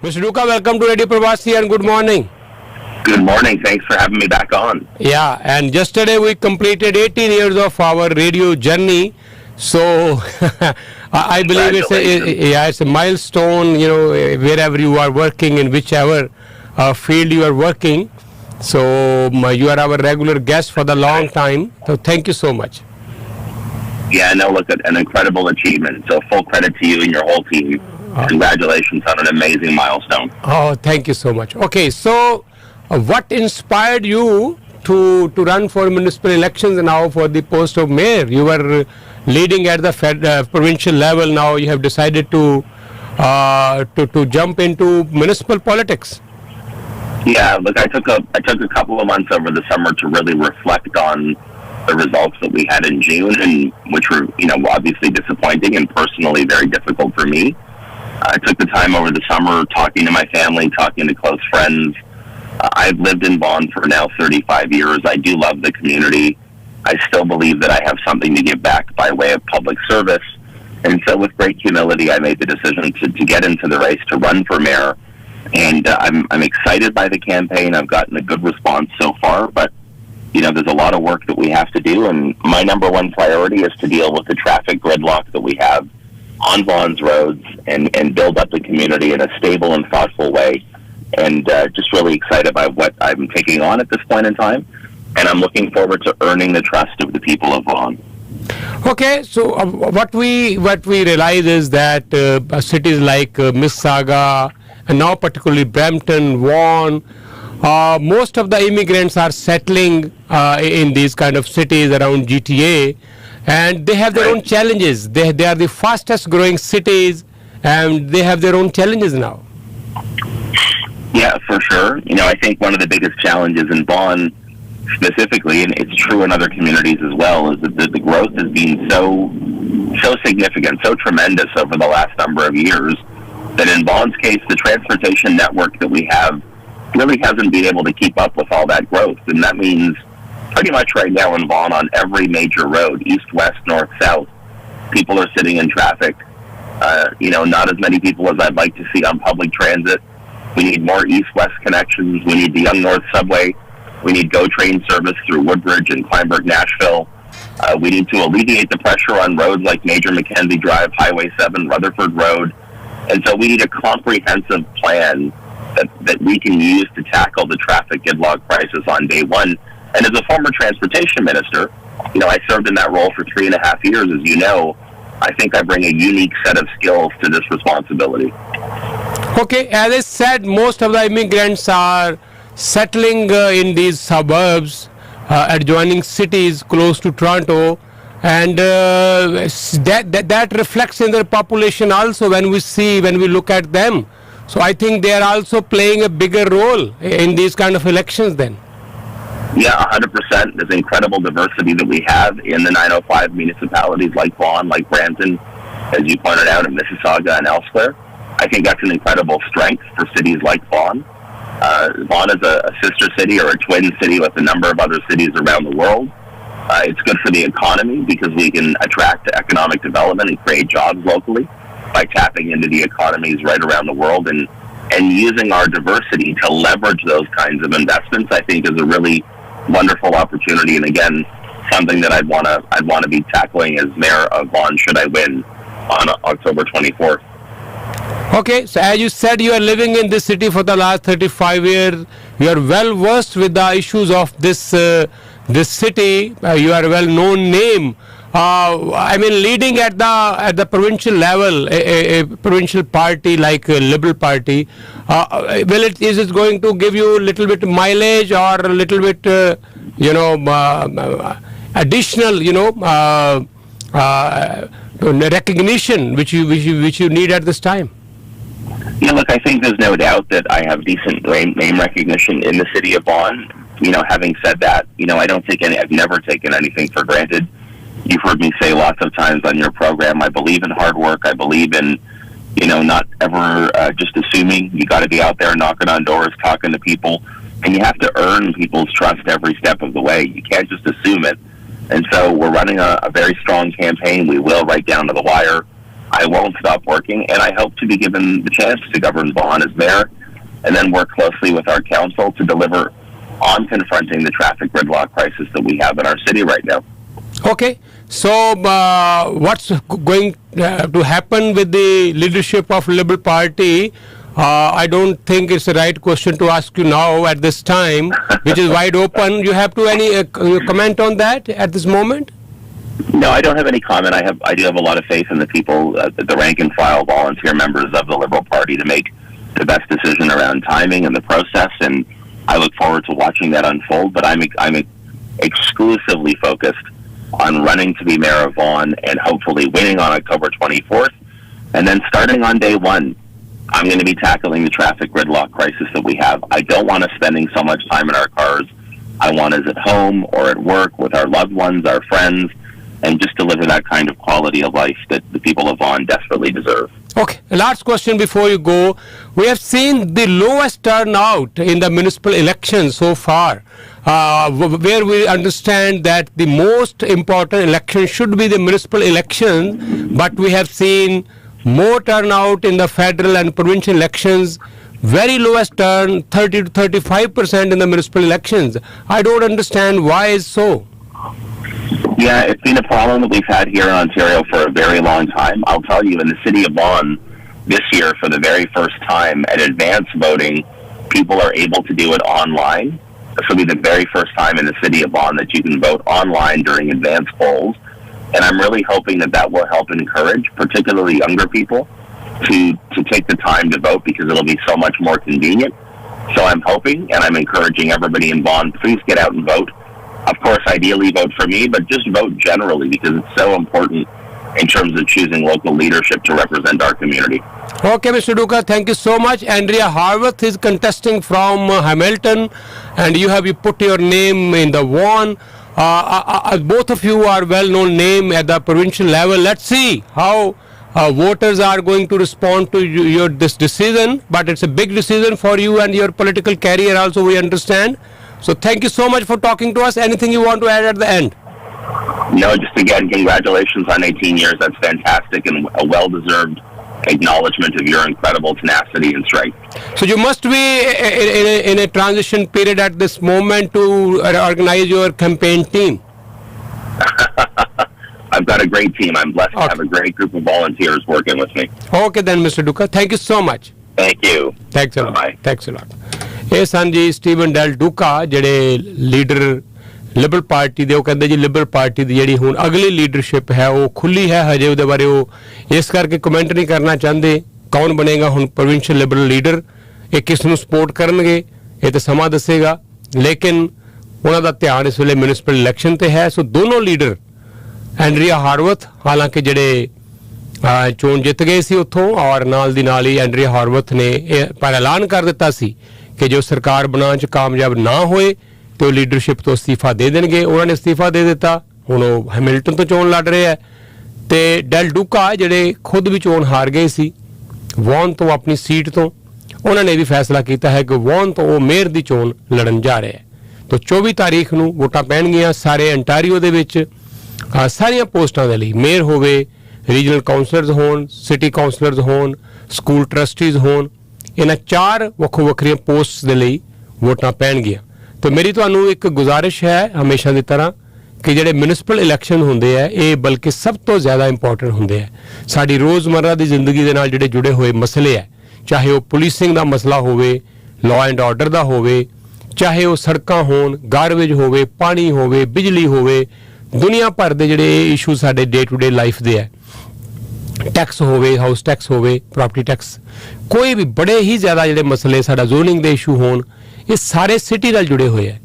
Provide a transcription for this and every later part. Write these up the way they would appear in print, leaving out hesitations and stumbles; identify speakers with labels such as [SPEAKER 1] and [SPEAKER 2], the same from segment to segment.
[SPEAKER 1] Mr. Duca, welcome to Radio Parvasi and good morning.
[SPEAKER 2] Good morning. Thanks for having me back on.
[SPEAKER 1] Yeah, and yesterday we completed 18 years of our radio journey. So I believe it's a milestone, wherever you are working, in whichever field you are working. So you are our regular guest for the long time. So thank you so much.
[SPEAKER 2] Yeah, no, look, an incredible achievement. So full credit to you and your whole team. Congratulations on an amazing milestone.
[SPEAKER 1] Oh, thank you so much. Okay, so what inspired you to run for municipal elections now for the post of mayor? You were leading at the provincial level. Now you have decided to jump into municipal politics.
[SPEAKER 2] Yeah, look, I took a couple of months over the summer to really reflect on the results that we had in June, and which were obviously disappointing and personally very difficult for me. I took the time over the summer talking to my family, talking to close friends. I've lived in Vaughan for now 35 years. I do love the community. I still believe that I have something to give back by way of public service. And so with great humility, I made the decision to get into the race to run for mayor. And I'm excited by the campaign. I've gotten a good response so far, but there's a lot of work that we have to do. And my number one priority is to deal with the traffic gridlock that we have on Vaughan's roads and build up the community in a stable and thoughtful way. And just really excited by what I'm taking on at this point in time. And I'm looking forward to earning the trust of the people of Vaughan.
[SPEAKER 1] Okay, so what we realize is that cities like Mississauga and now particularly Brampton, Vaughan, most of the immigrants are settling in these kind of cities around GTA, and they have their own challenges. They are the fastest growing cities, and they have their own challenges now.
[SPEAKER 2] Yeah, for sure. I think one of the biggest challenges in Vaughan specifically, and it's true in other communities as well, is that the growth has been so significant, so tremendous over the last number of years, that in Vaughan's case, the transportation network that we have really hasn't been able to keep up with all that growth. And that means pretty much right now in Vaughan, on every major road, east, west, north, south, people are sitting in traffic. Not as many people as I'd like to see on public transit. We need more east-west connections. We need the Young North Subway. We need GO train service through Woodbridge and Kleinburg, Nashville. We need to alleviate the pressure on roads like Major Mackenzie Drive, Highway 7, Rutherford Road. And so we need a comprehensive plan that we can use to tackle the traffic gridlock crisis on day one. And as a former transportation minister, I served in that role for 3.5 years, as you know. I think I bring a unique set of skills to this responsibility.
[SPEAKER 1] Okay, as I said, most of the immigrants are settling in these suburbs, adjoining cities close to Toronto, and that reflects in their population also when we look at them. So I think they are also playing a bigger role in these kind of elections then.
[SPEAKER 2] Yeah, 100%. There's incredible diversity that we have in the 905 municipalities like Vaughan, like Brampton, as you pointed out, in Mississauga and elsewhere. I think that's an incredible strength for cities like Vaughan. Vaughan is a sister city or a twin city with a number of other cities around the world. It's good for the economy because we can attract economic development and create jobs locally by tapping into the economies right around the world and using our diversity to leverage those kinds of investments. I think is a really wonderful opportunity, and again, something that I'd want to be tackling as mayor of Vaughan should I win on October 24th.
[SPEAKER 1] Okay, so as you said, you are living in this city for the last 35 years. You are well versed with the issues of this city. You are a well-known name. Leading at the provincial level, a provincial party like a Liberal Party, is it going to give you a little bit mileage or a little bit, additional, recognition which you need at this time?
[SPEAKER 2] Yeah, look, I think there's no doubt that I have decent name recognition in the city of Vaughan. Having said that, I've never taken anything for granted. You've heard me say lots of times on your program, I believe in hard work. I believe in, not ever just assuming. You got to be out there knocking on doors, talking to people, and you have to earn people's trust every step of the way. You can't just assume it. And so we're running a very strong campaign. We will right down to the wire. I won't stop working, and I hope to be given the chance to govern Vaughan as mayor, and then work closely with our council to deliver on confronting the traffic gridlock crisis that we have in our city right now.
[SPEAKER 1] Okay, so what's going to happen with the leadership of Liberal Party? I don't think it's the right question to ask you now at this time, which is wide open. You have to any comment on that at this moment?
[SPEAKER 2] No, I don't have any comment. I do have a lot of faith in the people, the rank and file volunteer members of the Liberal Party to make the best decision around timing and the process, and I look forward to watching that unfold. But I'm exclusively focused on running to be mayor of Vaughan and hopefully winning on October 24th, and then starting on day one, I'm going to be tackling the traffic gridlock crisis that we have. I don't want us spending so much time in our cars. I want us at home or at work with our loved ones, our friends, and just deliver that kind of quality of life that the people of Vaughan desperately deserve.
[SPEAKER 1] Okay, last question before you go. We have seen the lowest turnout in the municipal elections so far, where we understand that the most important election should be the municipal election, but we have seen more turnout in the federal and provincial elections, very lowest turn, 30 to 35% in the municipal elections. I don't understand why is so.
[SPEAKER 2] Yeah, it's been a problem that we've had here in Ontario for a very long time. I'll tell you, in the city of Vaughan this year, for the very first time, at advance voting, people are able to do it online. This will be the very first time in the city of Vaughan that you can vote online during advance polls. And I'm really hoping that that will help encourage, particularly younger people, to take the time to vote, because it'll be so much more convenient. So I'm hoping, and I'm encouraging everybody in Vaughan, please get out and vote. Of course, ideally vote for me, but just vote generally, because it's so important in terms of choosing local leadership to represent our community.
[SPEAKER 1] Okay, Mr. Duca, thank you so much. Andrea Harworth is contesting from Hamilton, and you put your name in the Vaughan. Both of you are well-known name at the provincial level. Let's see how voters are going to respond to this decision, but it's a big decision for you and your political career also, we understand. So thank you so much for talking to us. Anything you want to add at the end?
[SPEAKER 2] No, just again, congratulations on 18 years. That's fantastic, and a well-deserved acknowledgement of your incredible tenacity and strength.
[SPEAKER 1] So you must be in a transition period at this moment to organize your campaign team.
[SPEAKER 2] I've got a great team. I'm blessed to have a great group of volunteers working with me.
[SPEAKER 1] Okay then, Mr. Duca. Thank you so much.
[SPEAKER 2] Thank you.
[SPEAKER 1] Thanks a lot.
[SPEAKER 2] Bye-bye.
[SPEAKER 1] Thanks a lot. ਇਹ ਸਨ ਜੀ Steven Dell ਡੂਕਾ, ਜਿਹੜੇ leader Liberal party ਦੇ। ਉਹ ਕਹਿੰਦੇ ਜੀ Liberal party ਦੀ ਜਿਹੜੀ ਹੁਣ ਅਗਲੀ ਲੀਡਰਸ਼ਿਪ ਹੈ ਉਹ ਖੁੱਲੀ ਹੈ, ਹਜੇ ਉਹਦੇ ਬਾਰੇ ਉਹ ਇਸ ਕਰਕੇ ਕਮੈਂਟ ਨਹੀਂ ਕਰਨਾ ਚਾਹੁੰਦੇ। ਕੌਣ ਬਣੇਗਾ ਹੁਣ ਪ੍ਰੋਵਿੰਸ਼ੀਅਲ ਲਿਬਰਲ ਲੀਡਰ, ਇਹ ਕਿਸ ਨੂੰ ਸਪੋਰਟ ਕਰਨਗੇ, ਇਹ ਤਾਂ ਸਮਾਂ ਦੱਸੇਗਾ। ਲੇਕਿਨ ਉਹਨਾਂ ਦਾ ਧਿਆਨ ਇਸ ਵੇਲੇ ਮਿਊਨਿਸਪਲ ਇਲੈਕਸ਼ਨ ਤੇ ਹੈ। ਸੋ ਦੋਨੋਂ ਲੀਡਰ, ਐਂਡਰੀਆ ਹਾਰਵਥ ਹਾਲਾਂਕਿ ਜਿਹੜੇ ਚੋਣ ਜਿੱਤ ਗਏ ਸੀ ਉੱਥੋਂ, ਔਰ ਨਾਲ ਦੀ ਨਾਲ ਹੀ ਐਂਡਰੀਆ ਹਾਰਵਥ ਨੇ ਇਹ ਪਰ ਐਲਾਨ ਕਰ ਦਿੱਤਾ ਸੀ ਕਿ ਜੋ ਸਰਕਾਰ ਬਣਾਉਣ 'ਚ ਕਾਮਯਾਬ ਨਾ ਹੋਏ ਤੇ ਉਹ ਲੀਡਰਸ਼ਿਪ ਤੋਂ ਅਸਤੀਫਾ ਦੇ ਦੇਣਗੇ। ਉਹਨਾਂ ਨੇ ਅਸਤੀਫਾ ਦੇ ਦਿੱਤਾ, ਹੁਣ ਉਹ ਹੈਮਿਲਟਨ ਤੋਂ ਚੋਣ ਲੜ ਰਹੇ ਹੈ। ਤੇ ਡੈਲ ਡੂਕਾ ਜਿਹੜੇ ਖੁਦ ਵੀ ਚੋਣ ਹਾਰ ਗਏ ਸੀ ਵੌਨ ਤੋਂ, ਆਪਣੀ ਸੀਟ ਤੋਂ, ਉਹਨਾਂ ਨੇ ਵੀ ਫੈਸਲਾ ਕੀਤਾ ਹੈ ਕਿ ਵੌਨ ਤੋਂ ਉਹ ਮੇਅਰ ਦੀ ਚੋਣ ਲੜਨ ਜਾ ਰਹੇ ਹੈ। ਤਾਂ 24 ਤਾਰੀਖ ਨੂੰ ਵੋਟਾਂ ਪੈਣਗੀਆਂ ਸਾਰੇ ਅੰਟਾਰੀਓ ਦੇ ਵਿੱਚ, ਸਾਰੀਆਂ ਪੋਸਟਾਂ ਦੇ ਲਈ, ਮੇਅਰ ਹੋਵੇ, ਰੀਜਨਲ ਕਾਉਂਸਲਰਸ ਹੋਣ, ਸਿਟੀ ਕਾਉਂਸਲਰਸ ਹੋਣ, ਸਕੂਲ ਟਰਸਟੀਜ਼ ਹੋਣ, ਇਹਨਾਂ 4 ਵੱਖੋ ਵੱਖਰੀਆਂ ਪੋਸਟਸ ਦੇ ਲਈ ਵੋਟਾਂ ਪੈਣਗੀਆਂ। ਤਾਂ ਮੇਰੀ ਤੁਹਾਨੂੰ ਇੱਕ ਗੁਜ਼ਾਰਿਸ਼ ਹੈ ਹਮੇਸ਼ਾ ਦੀ ਤਰ੍ਹਾਂ ਕਿ ਜਿਹੜੇ ਮਿਊਨਿਸਪਲ ਇਲੈਕਸ਼ਨ ਹੁੰਦੇ ਆ ਇਹ ਬਲਕਿ ਸਭ ਤੋਂ ਜ਼ਿਆਦਾ ਇੰਪੋਰਟੈਂਟ ਹੁੰਦੇ ਆ। ਸਾਡੀ ਰੋਜ਼ਮਰਰਾ ਦੀ ਜ਼ਿੰਦਗੀ ਦੇ ਨਾਲ ਜਿਹੜੇ ਜੁੜੇ ਹੋਏ ਮਸਲੇ ਹੈ, ਚਾਹੇ ਉਹ ਪੁਲਿਸਿੰਗ ਦਾ ਮਸਲਾ ਹੋਵੇ, ਲਾਅ ਐਂਡ ਆਰਡਰ ਦਾ ਹੋਵੇ, ਚਾਹੇ ਉਹ ਸੜਕਾਂ ਹੋਣ, ਗਾਰਬੇਜ ਹੋਵੇ, ਪਾਣੀ ਹੋਵੇ, ਬਿਜਲੀ ਹੋਵੇ, ਦੁਨੀਆ ਭਰ ਦੇ ਜਿਹੜੇ ਇਸ਼ੂ ਸਾਡੇ ਡੇ ਟੂ ਡੇ ਲਾਈਫ ਦੇ ਹੈ, ਟੈਕਸ ਹੋਵੇ, ਹਾਊਸ ਟੈਕਸ ਹੋਵੇ, ਪ੍ਰਾਪਰਟੀ ਟੈਕਸ, ਕੋਈ ਵੀ ਬੜੇ ਹੀ ਜ਼ਿਆਦਾ ਜਿਹੜੇ ਮਸਲੇ, ਸਾਡਾ ਜ਼ੋਨਿੰਗ ਦੇ ਇਸ਼ੂ ਹੋਣ, ਇਹ ਸਾਰੇ ਸਿਟੀ ਨਾਲ ਜੁੜੇ ਹੋਏ ਹੈ।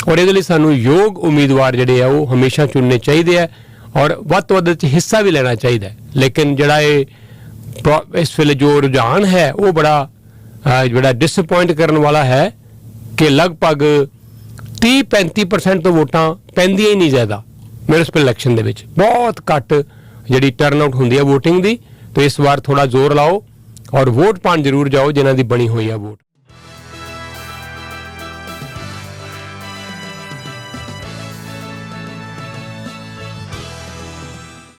[SPEAKER 1] ਔਰ ਇਹਦੇ ਲਈ ਸਾਨੂੰ ਯੋਗ ਉਮੀਦਵਾਰ ਜਿਹੜੇ ਆ ਉਹ ਹਮੇਸ਼ਾ ਚੁਣਨੇ ਚਾਹੀਦੇ ਆ, ਔਰ ਵੱਧ ਤੋਂ ਵੱਧ 'ਚ ਹਿੱਸਾ ਵੀ ਲੈਣਾ ਚਾਹੀਦਾ। ਲੇਕਿਨ ਜਿਹੜਾ ਇਹ ਇਸ ਵੇਲੇ ਜੋ ਰੁਝਾਨ ਹੈ ਉਹ ਬੜਾ ਡਿਸਅਪੁਆਇੰਟ ਕਰਨ ਵਾਲਾ ਹੈ ਕਿ ਲਗਭਗ 30-35% ਤੋਂ ਵੋਟਾਂ ਪੈਂਦੀਆਂ ਹੀ ਨਹੀਂ ਜ਼ਿਆਦਾ ਮਿਊਨਿਸਪਲ ਇਲੈਕਸ਼ਨ ਦੇ ਵਿੱਚ, ਬਹੁਤ ਘੱਟ ਜਿਹੜੀ ਟਰਨ-ਆਊਟ ਹੁੰਦੀ ਹੈ ਵੋਟਿੰਗ ਦੀ। ਤਾਂ ਇਸ ਵਾਰ ਥੋੜ੍ਹਾ ਜ਼ੋਰ ਲਾਓ ਔਰ ਵੋਟ ਪਾਉਣ ਜ਼ਰੂਰ ਜਾਓ ਜਿਨ੍ਹਾਂ ਦੀ ਬਣੀ ਹੋਈ ਆ ਵੋਟ।